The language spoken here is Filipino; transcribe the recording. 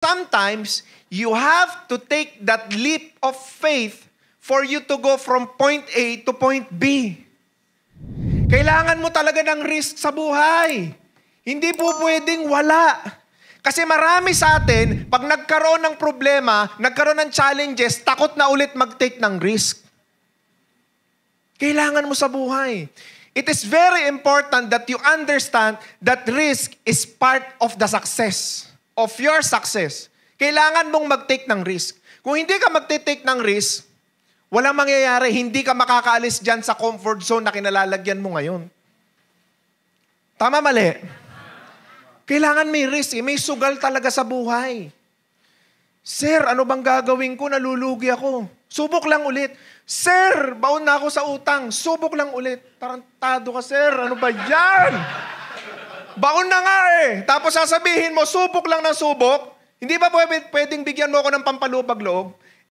Sometimes, you have to take that leap of faith for you to go from point A to point B. Kailangan mo talaga ng risk sa buhay. Hindi po pwedeng wala. Kasi marami sa atin, pag nagkaroon ng problema, nagkaroon ng challenges, takot na ulit mag-take ng risk. Kailangan mo sa buhay. It is very important that you understand that risk is part of the success, of your success. Kailangan mong mag-take ng risk. Kung hindi ka mag-take ng risk, walang mangyayari, hindi ka makakaalis dyan sa comfort zone na kinalalagyan mo ngayon. Tama, mali? Kailangan may risk, may sugal talaga sa buhay. Sir, ano bang gagawin ko? Nalulugi ako. Subok lang ulit. Sir, baon na ako sa utang. Subok lang ulit. Tarantado ka, sir. Ano ba yan? Baon na nga eh. Tapos sasabihin mo, subok lang ng subok. Hindi ba pwedeng bigyan mo ako ng pampalubag loob?